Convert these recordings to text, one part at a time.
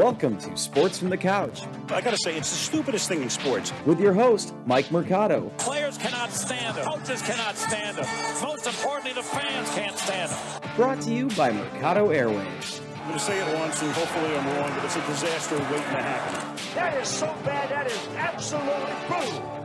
Welcome to Sports from the Couch. I gotta say, it's the stupidest thing in sports. With your host, Mike Mercado. Players cannot stand him. Coaches cannot stand him. Most importantly, the fans can't stand him. Brought to you by Mercado Airwaves. I'm gonna say it once, and hopefully I'm wrong, but it's a disaster waiting to happen. That is so bad, that is absolutely brutal.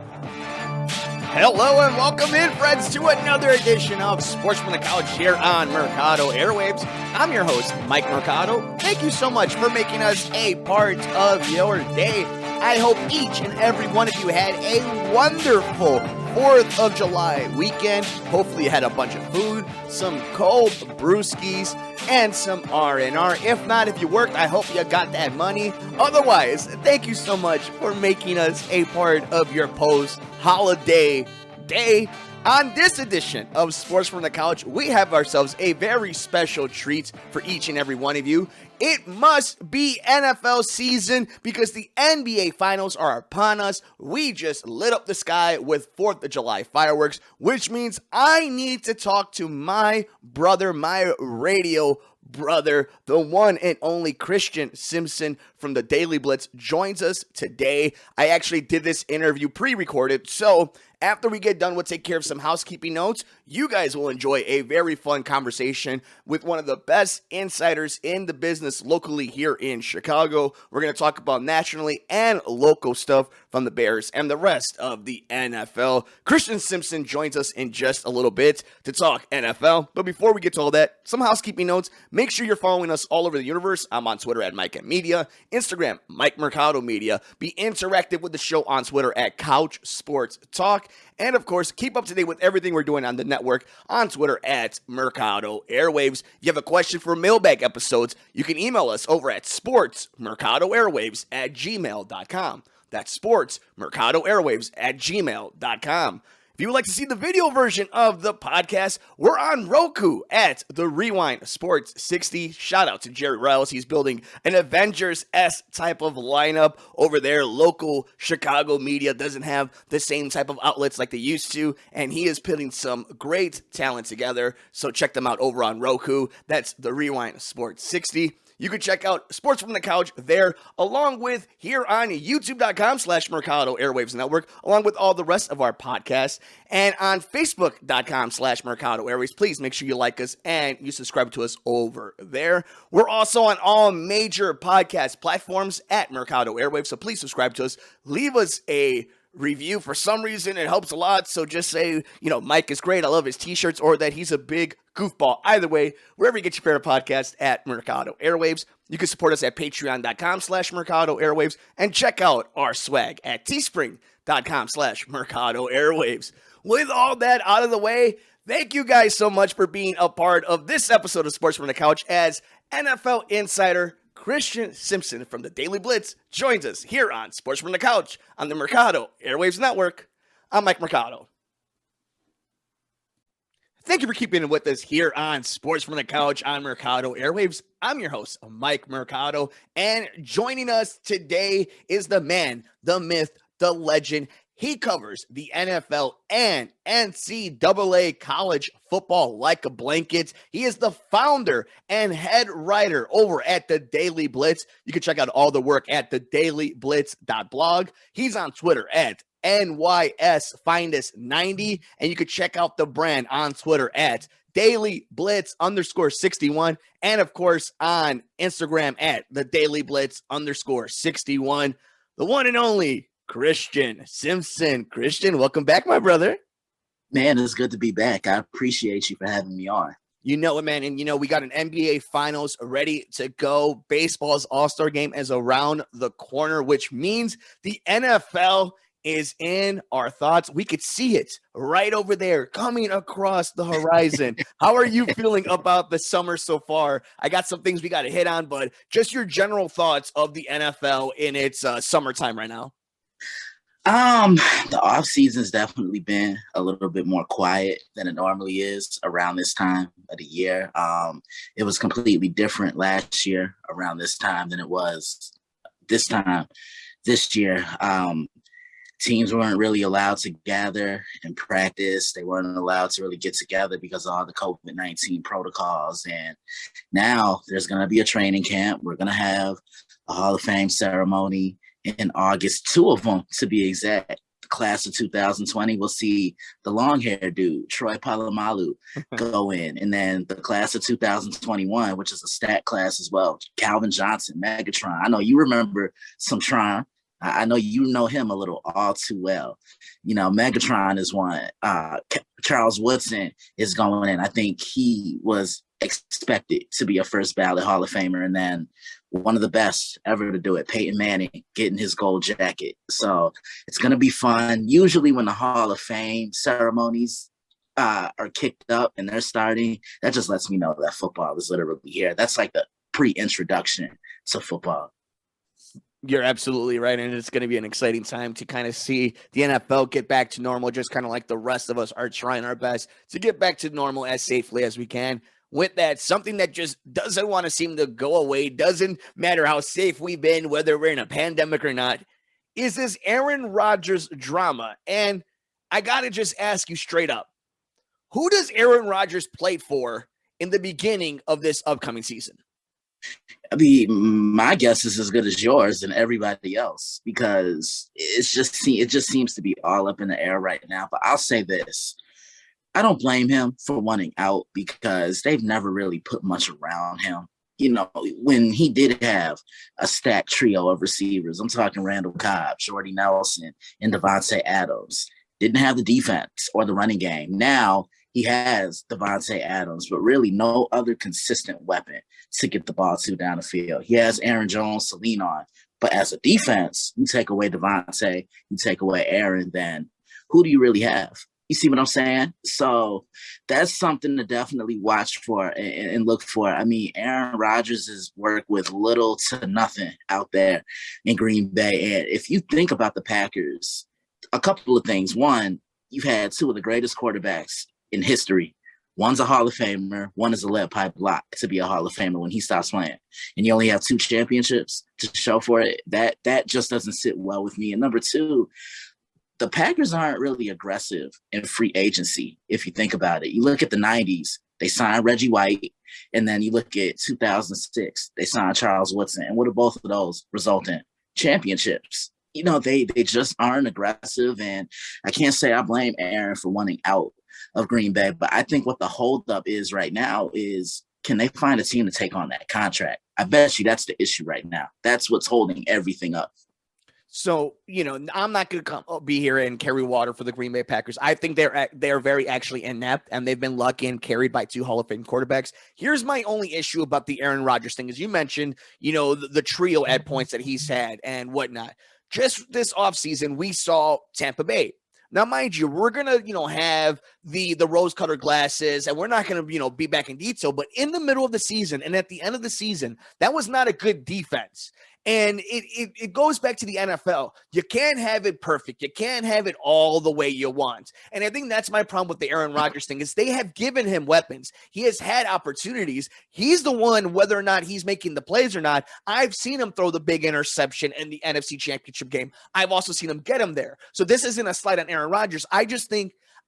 Hello and welcome in, friends, to another edition of Sports from the Couch here on Mercado Airwaves. I'm your host, Mike Mercado. Thank you so much for making us a part of your day. I hope each and every one of you had a wonderful 4th of July weekend. Hopefully you had a bunch of food, some cold brewskis, and some R&R. If not, if you worked, I hope you got that money. Otherwise, thank you so much for making us a part of your post-holiday day. On this edition of Sports from the Couch, we have ourselves a very special treat for each and every one of you. It must be NFL season because the NBA Finals are upon us. We just lit up the sky with 4th of July fireworks, which means I need to talk to my brother, my radio brother, the one and only Christian Simpson from the Daily Blitz joins us today. I actually did this interview pre-recorded, so after we get done, we'll take care of some housekeeping notes. You guys will enjoy a very fun conversation with one of the best insiders in the business locally here in Chicago. We're going to talk about nationally and local stuff from the Bears and the rest of the NFL. Christian Simpson joins us in just a little bit to talk NFL. But before we get to all that, some housekeeping notes. Make sure you're following us all over the universe. I'm on Twitter at Mike M Media, Instagram, Mike Mercado Media. Be interactive with the show on Twitter at Couch Sports Talk. And of course, keep up to date with everything we're doing on the network on Twitter at Mercado Airwaves. If you have a question for mailbag episodes, you can email us over at sportsmercadoairwaves@gmail.com. That's sportsmercadoairwaves@gmail.com. If you would like to see the video version of the podcast, we're on Roku at the Rewind Sports 60. Shout out to Jerry Riles. He's building an Avengers-esque type of lineup over there. Local Chicago media doesn't have the same type of outlets like they used to, and he is putting some great talent together. So check them out over on Roku. That's the Rewind Sports 60. You can check out Sports from the Couch there, along with here on youtube.com/Mercado Airwaves Network, along with all the rest of our podcasts, and on facebook.com/Mercado Airwaves. Please make sure you like us and you subscribe to us over there. We're also on all major podcast platforms at Mercado Airwaves, so please subscribe to us. Leave us a review. For some reason, it helps a lot. So just say, Mike is great. I love his t-shirts, or that he's a big goofball. Either way, wherever you get your favorite podcast at Mercado Airwaves. You can support us at patreon.com/Mercado Airwaves and check out our swag at teespring.com/Mercado Airwaves. With all that out of the way, thank you guys so much for being a part of this episode of Sports from the Couch as NFL insider Christian Simpson from the Daily Blitz joins us here on Sports from the Couch on the Mercado Airwaves Network. I'm Mike Mercado. Thank you for keeping it with us here on Sports from the Couch on Mercado Airwaves. I'm your host, Mike Mercado, and joining us today is the man, the myth, the legend. He covers the NFL and NCAA college football like a blanket. He is the founder and head writer over at the Daily Blitz. You can check out all the work at thedailyblitz.blog. He's on Twitter at NYSFindus90, and you can check out the brand on Twitter at Daily Blitz _61, and of course on Instagram at the Daily Blitz _61. The one and only Christian Simpson. Christian, welcome back, my brother. Man, it's good to be back. I appreciate you for having me on. You know it, man. And we got an NBA Finals ready to go. Baseball's All-Star game is around the corner, which means the NFL is in our thoughts. We could see it right over there coming across the horizon. How are you feeling about the summer so far? I got some things we got to hit on, but just your general thoughts of the NFL in its summertime right now. The off season's definitely been a little bit more quiet than it normally is around this time of the year. It was completely different last year around this time than it was this time this year. teams weren't really allowed to gather and practice. They weren't allowed to really get together because of all the COVID-19 protocols. And now there's going to be a training camp. We're going to have a Hall of Fame ceremony in August, 2 of them to be exact. The class of 2020 will see the long-haired dude, Troy Polamalu, go in. And then the class of 2021, which is a stat class as well, Calvin Johnson, Megatron. I know you remember some Tron. I know you know him a little all too well. You know, Megatron is one. Charles Woodson is going in. I think he was expected to be a first ballot Hall of Famer. And then one of the best ever to do it, Peyton Manning, getting his gold jacket. So it's going to be fun. Usually when the Hall of Fame ceremonies are kicked up and they're starting, that just lets me know that football is literally here. That's like the pre-introduction to football. You're absolutely right, and it's going to be an exciting time to kind of see the NFL get back to normal, just kind of like the rest of us are trying our best to get back to normal as safely as we can. With that, something that just doesn't want to seem to go away, doesn't matter how safe we've been, whether we're in a pandemic or not, is this Aaron Rodgers drama. And I got to just ask you straight up, who does Aaron Rodgers play for in the beginning of this upcoming season? I mean, my guess is as good as yours and everybody else, because it just seems to be all up in the air right now. But I'll say this. I don't blame him for wanting out because they've never really put much around him. You know, when he did have a stacked trio of receivers, I'm talking Randall Cobb, Jordy Nelson, and Devontae Adams, didn't have the defense or the running game. Now he has Devontae Adams, but really no other consistent weapon to get the ball to down the field. He has Aaron Jones to lean on. But as a defense, you take away Devontae, you take away Aaron, then who do you really have? You see what I'm saying? So that's something to definitely watch for and look for. I mean, Aaron Rodgers has worked with little to nothing out there in Green Bay. And if you think about the Packers, a couple of things. One, you've had 2 of the greatest quarterbacks in history. One's a Hall of Famer. One is a lead pipe lock to be a Hall of Famer when he stops playing. And you only have 2 championships to show for it. That just doesn't sit well with me. And number 2, the Packers aren't really aggressive in free agency, if you think about it. You look at the 90s, they signed Reggie White, and then you look at 2006, they signed Charles Woodson. And what do both of those result in? Championships. You know, they just aren't aggressive, and I can't say I blame Aaron for wanting out of Green Bay, but I think what the holdup is right now is, can they find a team to take on that contract? I bet you that's the issue right now. That's what's holding everything up. So, you know, I'm not going to be here and carry water for the Green Bay Packers. I think they're very actually inept, and they've been lucky and carried by 2 Hall of Fame quarterbacks. Here's my only issue about the Aaron Rodgers thing. As you mentioned, you know, the trio at points that he's had and whatnot. Just this offseason, we saw Tampa Bay. Now, mind you, we're going to, have the rose-colored glasses, and we're not going to, be back in detail. But in the middle of the season and at the end of the season, that was not a good defense. And it goes back to the NFL. You can't have it perfect. You can't have it all the way you want. And I think that's my problem with the Aaron Rodgers thing is they have given him weapons. He has had opportunities. He's the one, whether or not he's making the plays or not. I've seen him throw the big interception in the NFC Championship game. I've also seen him get him there. So this isn't a slight on Aaron Rodgers.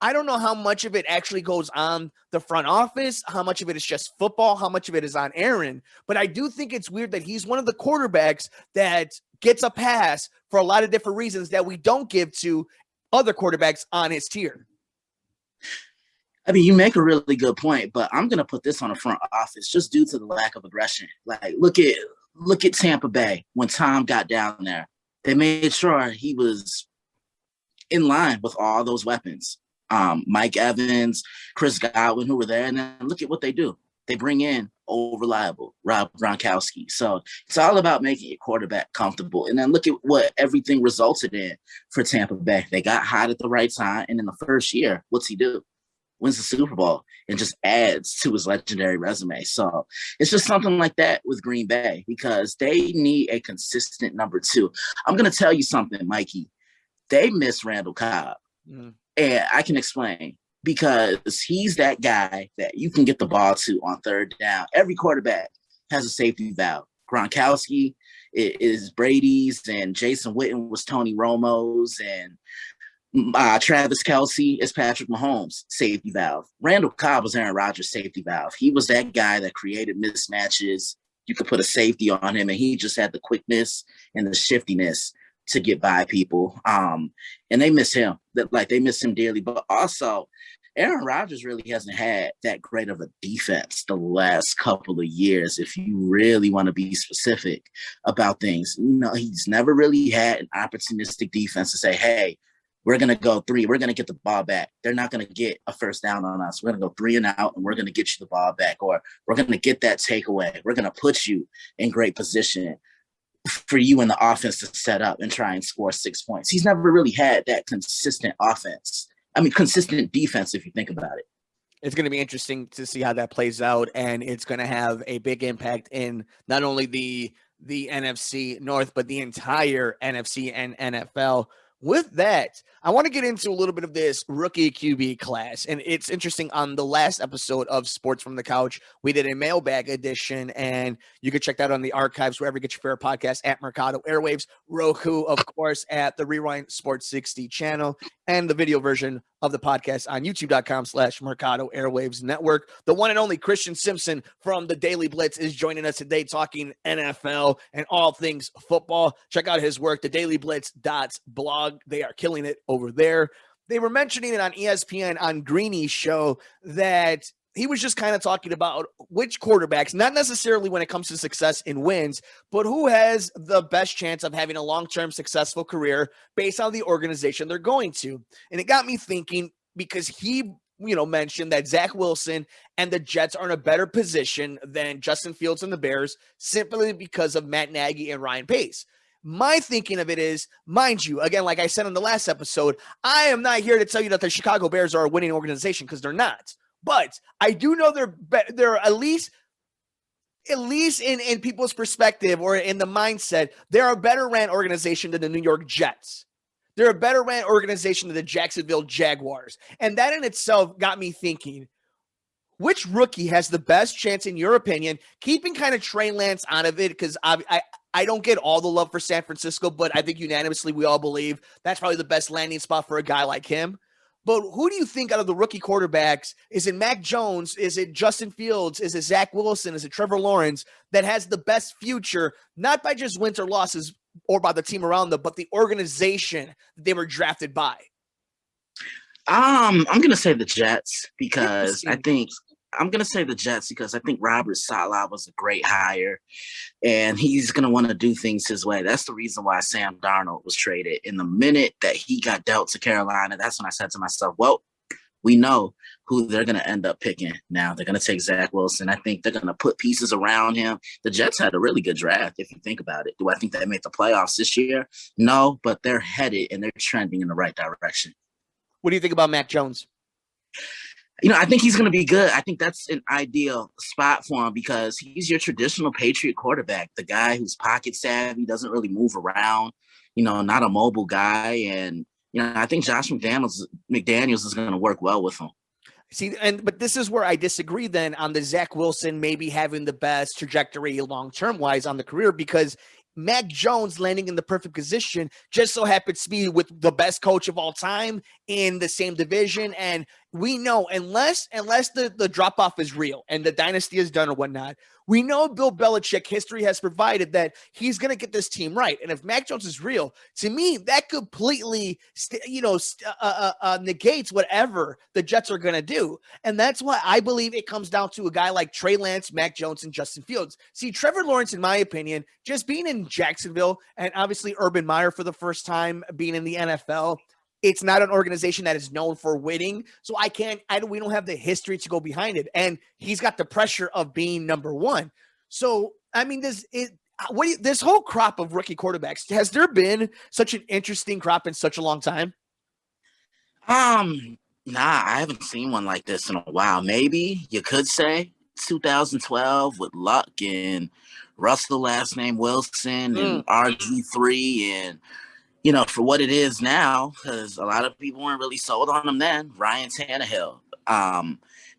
I don't know how much of it actually goes on the front office, how much of it is just football, how much of it is on Aaron. But I do think it's weird that he's one of the quarterbacks that gets a pass for a lot of different reasons that we don't give to other quarterbacks on his tier. I mean, you make a really good point, but I'm going to put this on the front office just due to the lack of aggression. Like, look at Tampa Bay when Tom got down there. They made sure he was in line with all those weapons. Mike Evans, Chris Godwin, who were there, and then look at what they do. They bring in old reliable Rob Gronkowski. So it's all about making your quarterback comfortable. And then look at what everything resulted in for Tampa Bay. They got hot at the right time, and in the first year, what's he do? Wins the Super Bowl and just adds to his legendary resume. So it's just something like that with Green Bay because they need a consistent number 2. I'm going to tell you something, Mikey. They miss Randall Cobb. Mm-hmm. And I can explain because he's that guy that you can get the ball to on third down. Every quarterback has a safety valve. Gronkowski is Brady's, and Jason Witten was Tony Romo's, and Travis Kelce is Patrick Mahomes' safety valve. Randall Cobb was Aaron Rodgers' safety valve. He was that guy that created mismatches. You could put a safety on him, and he just had the quickness and the shiftiness to get by people. And they miss him. They miss him dearly. But also, Aaron Rodgers really hasn't had that great of a defense the last couple of years, if you really want to be specific about things. He's never really had an opportunistic defense to say, hey, we're going to go 3. We're going to get the ball back. They're not going to get a first down on us. We're going to go 3 and out, and we're going to get you the ball back. Or we're going to get that takeaway. We're going to put you in great position for you in the offense to set up and try and score 6 points. He's never really had that consistent consistent defense, if you think about it. It's going to be interesting to see how that plays out, and it's going to have a big impact in not only the NFC North, but the entire NFC and NFL. With that, I want to get into a little bit of this rookie QB class. And it's interesting, on the last episode of Sports from the Couch, we did a mailbag edition, and you can check that on the archives wherever you get your favorite podcast, at Mercado Airwaves, Roku, of course, at the Rewind Sports 60 channel, and the video version of the podcast on youtube.com/Mercado Airwaves Network. The one and only Christian Simpson from the Daily Blitz is joining us today, talking NFL and all things football. Check out his work, the dailyblitz.blog. They are killing it over there. They were mentioning it on ESPN on Greeny's show that he was just kind of talking about which quarterbacks, not necessarily when it comes to success in wins, but who has the best chance of having a long-term successful career based on the organization they're going to. And it got me thinking, because he mentioned that Zach Wilson and the Jets are in a better position than Justin Fields and the Bears, simply because of Matt Nagy and Ryan Pace. My thinking of it is, mind you, again, like I said in the last episode, I am not here to tell you that the Chicago Bears are a winning organization, because they're not. But I do know they're at least in people's perspective, or in the mindset, they're a better ran organization than the New York Jets. They're a better ran organization than the Jacksonville Jaguars. And that in itself got me thinking, which rookie has the best chance, in your opinion, keeping kind of Trey Lance out of it? Because I don't get all the love for San Francisco, but I think unanimously we all believe that's probably the best landing spot for a guy like him. But who do you think out of the rookie quarterbacks, is it Mac Jones? Is it Justin Fields? Is it Zach Wilson? Is it Trevor Lawrence, that has the best future, not by just wins or losses or by the team around them, but the organization that they were drafted by? I'm going to say the Jets, because I think Robert Saleh was a great hire, and he's going to want to do things his way. That's the reason why Sam Darnold was traded. In the minute that he got dealt to Carolina, that's when I said to myself, well, we know who they're going to end up picking now. They're going to take Zach Wilson. I think they're going to put pieces around him. The Jets had a really good draft, if you think about it. Do I think they made the playoffs this year? No, but they're headed and they're trending in the right direction. What do you think about Mac Jones? I think he's going to be good. I think that's an ideal spot for him, because he's your traditional Patriot quarterback, the guy who's pocket savvy, doesn't really move around, not a mobile guy. And, I think Josh McDaniels is going to work well with him. See, but this is where I disagree then on the Zach Wilson maybe having the best trajectory long-term wise on the career, because Mac Jones landing in the perfect position just so happens to be with the best coach of all time in the same division. And we know, unless the drop-off is real and the dynasty is done or whatnot, we know Bill Belichick, history has provided that he's going to get this team right. And if Mac Jones is real, to me, that completely, negates whatever the Jets are going to do. And that's why I believe it comes down to a guy like Trey Lance, Mac Jones, and Justin Fields. See, Trevor Lawrence, in my opinion, just being in Jacksonville, and obviously Urban Meyer for the first time being in the NFL, it's not an organization that is known for winning. So we don't have the history to go behind it. And he's got the pressure of being number one. So, I mean, this whole crop of rookie quarterbacks, has there been such an interesting crop in such a long time? Nah, I haven't seen one like this in a while. Maybe you could say 2012 with Luck and Russell, last name Wilson, and RG3, and for what it is now, because a lot of people weren't really sold on him then, Ryan Tannehill.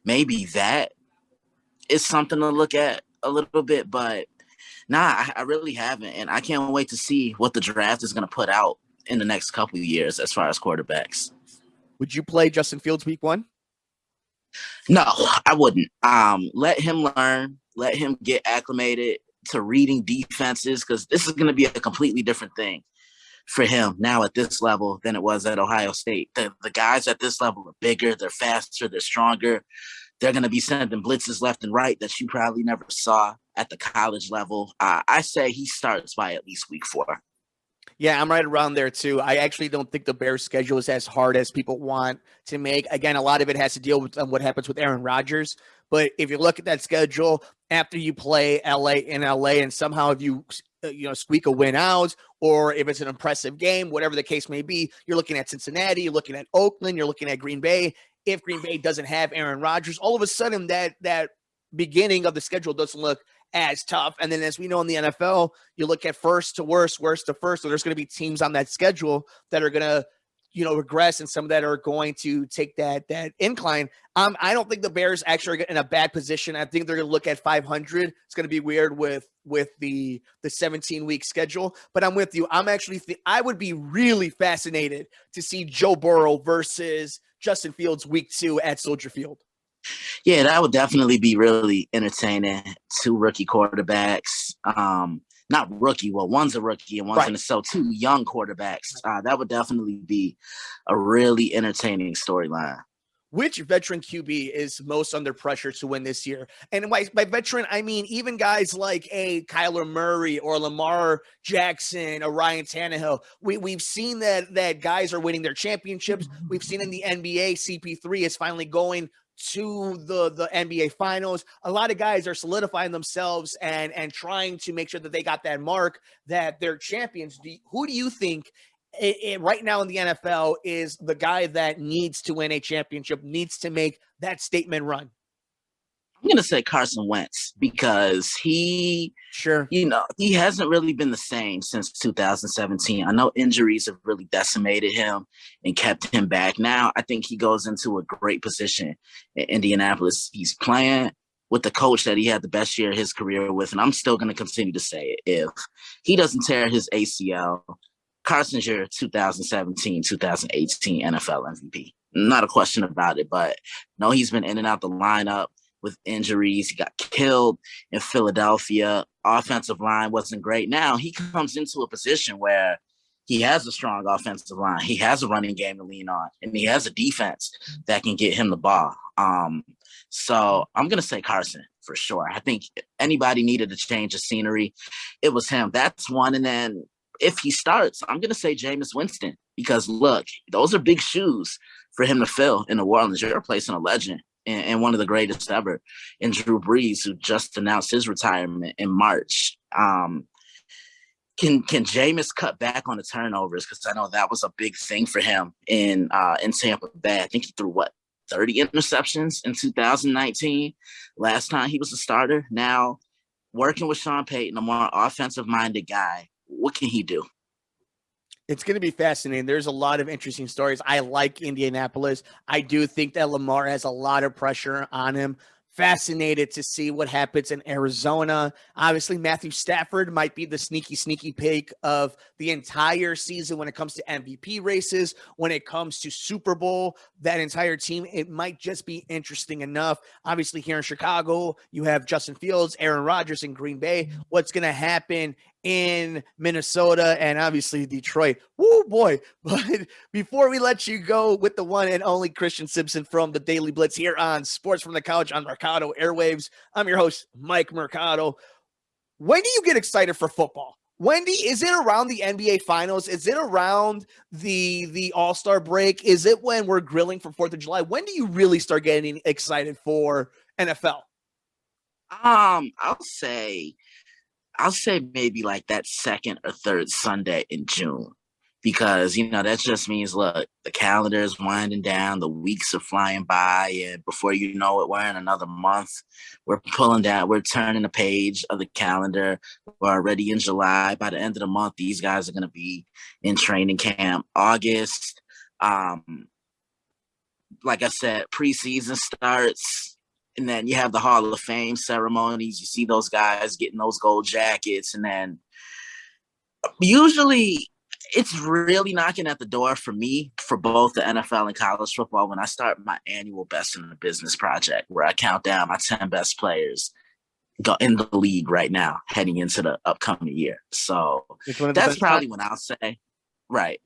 Maybe that is something to look at a little bit, but Nah, I really haven't, and I can't wait to see what the draft is going to put out in the next couple of years as far as quarterbacks. Would you play Justin Fields week 1? No, I wouldn't. Let him learn. Let him get acclimated to reading defenses, because this is going to be a completely different thing for him now at this level than it was at Ohio State. The guys at this level are bigger, they're faster, they're stronger. They're going to be sending blitzes left and right that you probably never saw at the college level. I say he starts by at least week 4. Yeah, I'm right around there too. I actually don't think the Bears' schedule is as hard as people want to make. Again, a lot of it has to deal with what happens with Aaron Rodgers. But if you look at that schedule, after you play LA in LA, and somehow if you squeak a win out, or if it's an impressive game, whatever the case may be, you're looking at Cincinnati, you're looking at Oakland, you're looking at Green Bay. If Green Bay doesn't have Aaron Rodgers, all of a sudden that beginning of the schedule doesn't look as tough. And then as we know in the NFL, you look at first to worst, worst to first. So there's going to be teams on that schedule that are going to, regress, and some that are going to take that incline. I don't think the Bears actually are in a bad position. I think they're going to look at 500. It's going to be weird with the 17-week schedule, but I'm with you. I would be really fascinated to see Joe Burrow versus Justin Fields week 2 at Soldier Field. Yeah, that would definitely be really entertaining. 2 rookie quarterbacks. Not rookie, well, one's a rookie and one's in the so 2 young quarterbacks. That would definitely be a really entertaining storyline. Which veteran QB is most under pressure to win this year? And by veteran, I mean even guys like a Kyler Murray or Lamar Jackson or Ryan Tannehill. We've seen that guys are winning their championships. We've seen in the NBA, CP3 is finally going to the NBA finals. A lot of guys are solidifying themselves and trying to make sure that they got that mark, that they're champions. Who do you think right now in the NFL is the guy that needs to win a championship, needs to make that statement run? I'm going to say Carson Wentz, because he hasn't really been the same since 2017. I know injuries have really decimated him and kept him back. Now I think he goes into a great position in Indianapolis. He's playing with the coach that he had the best year of his career with, and I'm still going to continue to say it. If he doesn't tear his ACL, Carson's your 2017, 2018 NFL MVP. Not a question about it, but no, he's been in and out the lineup with injuries. He got killed in Philadelphia. Offensive line wasn't great. Now he comes into a position where he has a strong offensive line. He has a running game to lean on, and he has a defense that can get him the ball. So I'm going to say Carson for sure. I think anybody needed a change of scenery, it was him. That's one. And then if he starts, I'm going to say Jameis Winston, because look, those are big shoes for him to fill in New Orleans. You're replacing a legend and one of the greatest ever in Drew Brees, who just announced his retirement in March. Can Jameis cut back on the turnovers? Because I know that was a big thing for him in Tampa Bay. I think he threw 30 interceptions in 2019. Last time he was a starter. Now working with Sean Payton, a more offensive-minded guy, what can he do? It's going to be fascinating. There's a lot of interesting stories. I like Indianapolis. I do think that Lamar has a lot of pressure on him. Fascinated to see what happens in Arizona. Obviously, Matthew Stafford might be the sneaky pick of the entire season when it comes to MVP races, when it comes to Super Bowl, that entire team. It might just be interesting enough. Obviously, here in Chicago, you have Justin Fields, Aaron Rodgers in Green Bay. What's going to happen in Minnesota and obviously Detroit? Woo, boy. But before we let you go with the one and only Christian Simpson from the Daily Blitz here on Sports from the Couch on Mercado Airwaves, I'm your host, Mike Mercado. When do you get excited for football? Is it around the NBA Finals? Is it around the All-Star break? Is it when we're grilling for 4th of July? When do you really start getting excited for NFL? I'll say maybe like that 2nd or 3rd Sunday in June, because, that just means, look, the calendar is winding down, the weeks are flying by, and before you know it, we're in another month. We're turning the page of the calendar. We're already in July. By the end of the month, these guys are going to be in training camp. August, like I said, preseason starts. And then you have the Hall of Fame ceremonies. You see those guys getting those gold jackets. And then usually it's really knocking at the door for me for both the NFL and college football when I start my annual Best in the Business project, where I count down my 10 best players go in the league right now, heading into the upcoming year. So that's probably when I'll say, right.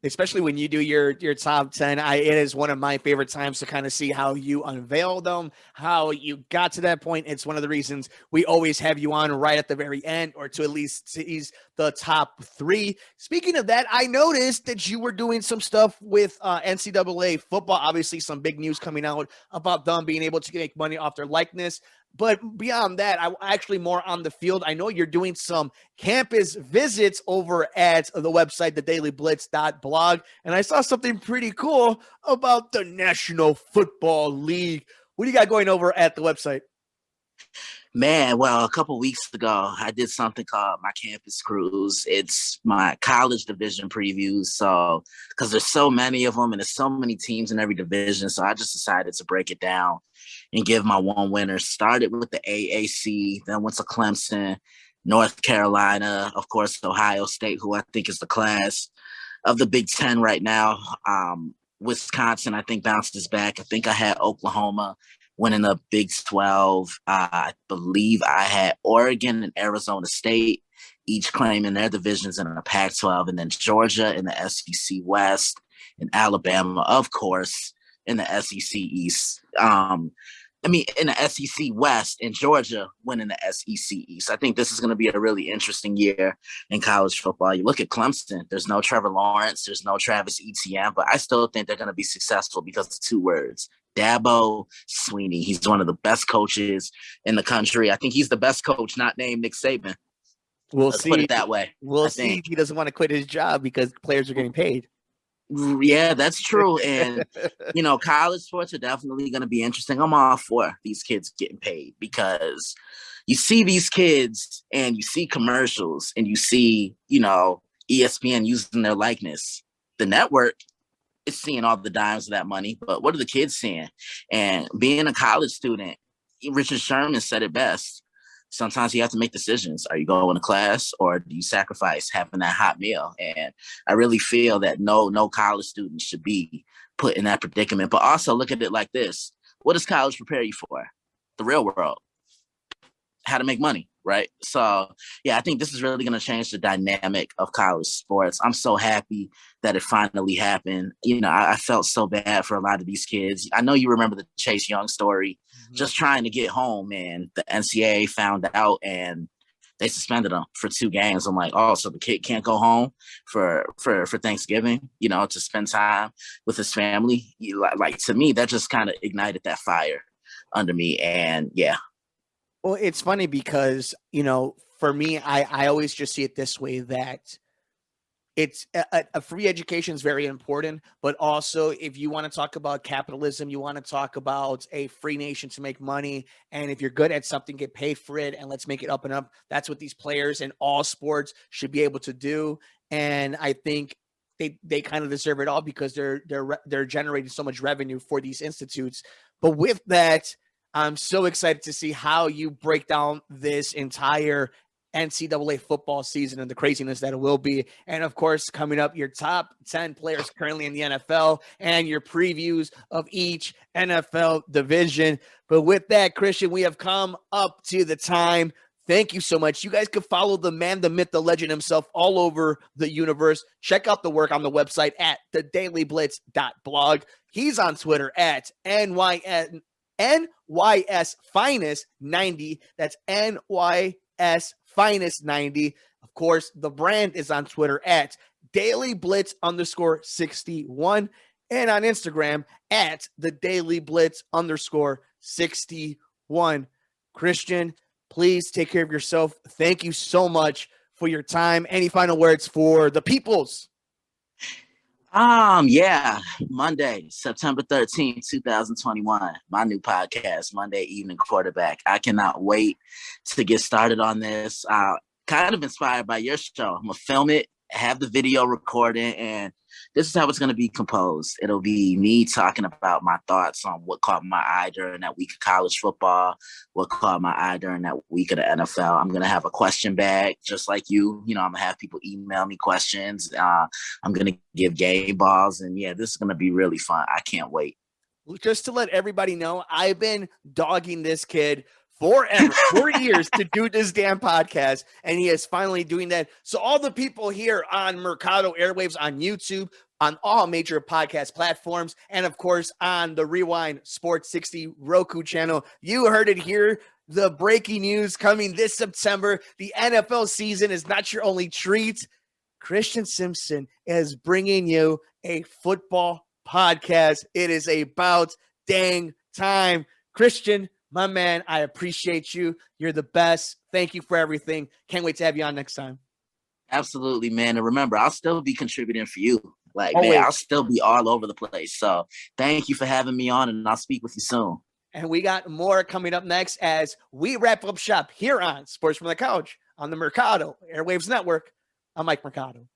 Especially when you do your top 10, it is one of my favorite times to kind of see how you unveil them, how you got to that point. It's one of the reasons we always have you on right at the very end, or to at least tease the top 3. Speaking of that, I noticed that you were doing some stuff with NCAA football. Obviously, some big news coming out about them being able to make money off their likeness. But beyond that, I actually more on the field. I know you're doing some campus visits over at the website, thedailyblitz.blog, and I saw something pretty cool about the National Football League. What do you got going over at the website? Man, well, a couple weeks ago, I did something called my campus cruise. It's my college division previews. So, because there's so many of them and there's so many teams in every division. So I just decided to break it down and give my one winner. Started with the AAC, then went to Clemson, North Carolina, of course, Ohio State, who I think is the class of the Big Ten right now. Wisconsin, I think, bounces back. I think I had Oklahoma winning the Big 12. I believe I had Oregon and Arizona State, each claiming their divisions in the Pac-12, and then Georgia in the SEC West, and Alabama, of course, in the SEC East. In the SEC West, and Georgia winning the SEC East. I think this is going to be a really interesting year in college football. You look at Clemson, there's no Trevor Lawrence, there's no Travis Etienne, but I still think they're going to be successful because of 2 words: Dabo Swinney. He's one of the best coaches in the country. I think he's the best coach not named Nick Saban. Let's put it that way. We'll see if he doesn't want to quit his job because players are getting paid. Yeah, that's true. And, college sports are definitely going to be interesting. I'm all for these kids getting paid because you see these kids and you see commercials and you see, ESPN using their likeness. The network is seeing all the dimes of that money, but what are the kids seeing? And being a college student, Richard Sherman said it best. Sometimes you have to make decisions. Are you going to class or do you sacrifice having that hot meal? And I really feel that no college student should be put in that predicament. But also look at it like this. What does college prepare you for? The real world. How to make money, right? So, yeah, I think this is really going to change the dynamic of college sports. I'm so happy that it finally happened. I felt so bad for a lot of these kids. I know you remember the Chase Young story, just trying to get home, and the NCAA found out and they suspended him for 2 games. I'm like, oh, so the kid can't go home for Thanksgiving, to spend time with his family. Like to me, that just kind of ignited that fire under me. And yeah. Well, it's funny because, for me, I always just see it this way, that it's a free education is very important, but also if you want to talk about capitalism, you want to talk about a free nation to make money. And if you're good at something, get paid for it. And let's make it up and up. That's what these players in all sports should be able to do. And I think they kind of deserve it all because they're generating so much revenue for these institutes. But with that, I'm so excited to see how you break down this entire NCAA football season and the craziness that it will be. And of course, coming up, your top 10 players currently in the NFL and your previews of each NFL division. But with that, Christian, we have come up to the time. Thank you so much. You guys can follow the man, the myth, the legend himself all over the universe. Check out the work on the website at thedailyblitz.blog. He's on Twitter at NYS Finest 90. That's NYS Finest 90. Of course, the brand is on Twitter at Daily Blitz _61 and on Instagram at the Daily Blitz _61. Christian, please take care of yourself. Thank you so much for your time. Any final words for the peoples? Monday, September 13th, 2021, my new podcast, Monday Evening Quarterback. I cannot wait to get started on this. Kind of inspired by your show. I'm going to film it, have the video recorded, and this is how it's going to be composed. It'll be me talking about my thoughts on what caught my eye during that week of college football, what caught my eye during that week of the NFL. I'm going to have a question bag just like you. I'm going to have people email me questions. I'm going to give game balls. And yeah, this is going to be really fun. I can't wait. Just to let everybody know, I've been dogging this kid forever, 4 years to do this damn podcast, and he is finally doing that. So all the people here on Mercado Airwaves, on YouTube, on all major podcast platforms, and of course on the Rewind Sports 60 Roku channel, you heard it here. The breaking news coming this September. The NFL season is not your only treat. Christian Simpson is bringing you a football podcast. It is about dang time. Christian, my man, I appreciate you. You're the best. Thank you for everything. Can't wait to have you on next time. Absolutely, man. And remember, I'll still be contributing for you. Like, Always. man, I'll still be all over the place. So thank you for having me on, and I'll speak with you soon. And we got more coming up next as we wrap up shop here on Sports from the Couch on the Mercado Airwaves Network. I'm Mike Mercado.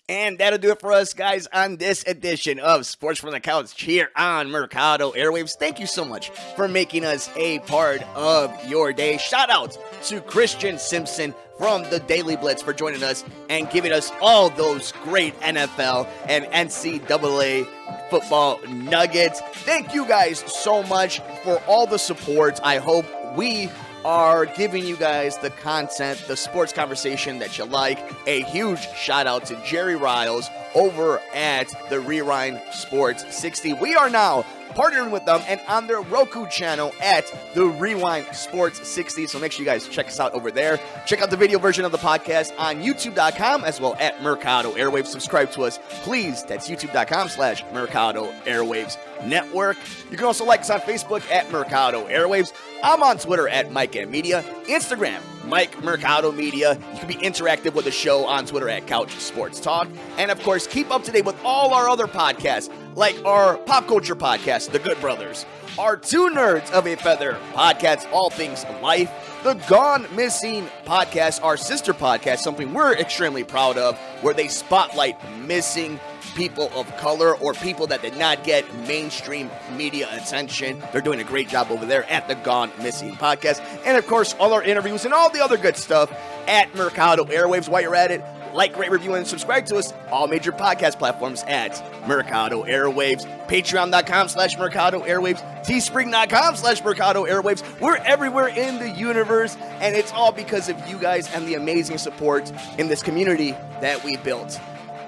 And that'll do it for us, guys, on this edition of Sports from the Couch here on Mercado Airwaves. Thank you so much for making us a part of your day. Shout out to Christian Simpson from the Daily Blitz for joining us and giving us all those great NFL and NCAA football nuggets. Thank you guys so much for all the support. I hope we are giving you guys the content, the sports conversation that you like. A huge shout out to Jerry Riles over at the Rewind Sports 60. We are now partnering with them and on their Roku channel at the Rewind Sports 60. So make sure you guys check us out over there. Check out the video version of the podcast on youtube.com as well at Mercado Airwaves. Subscribe to us, please. That's youtube.com/Mercado Airwaves Network. You can also like us on Facebook at Mercado Airwaves. I'm on Twitter at Mike M Media, Instagram, Mike Mercado Media. You can be interactive with the show on Twitter at Couch Sports Talk. And of course, keep up to date with all our other podcasts, like our pop culture podcast, The Good Brothers, our Two Nerds of a Feather podcast, All Things Life, the Gone Missing podcast, our sister podcast, something we're extremely proud of, where they spotlight missing people of color or people that did not get mainstream media attention. They're doing a great job over there at the Gone Missing podcast. And of course, all our interviews and all the other good stuff at Mercado Airwaves. While you're at it, like, rate, review, and subscribe to us. All major podcast platforms at Mercado Airwaves. Patreon.com/Mercado Airwaves. Teespring.com/Mercado Airwaves. We're everywhere in the universe, and it's all because of you guys and the amazing support in this community that we built.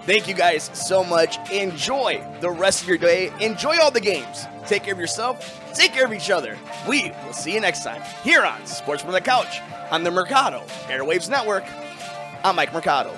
Thank you guys so much. Enjoy the rest of your day. Enjoy all the games. Take care of yourself. Take care of each other. We will see you next time here on Sports from the Couch on the Mercado Airwaves Network. I'm Mike Mercado.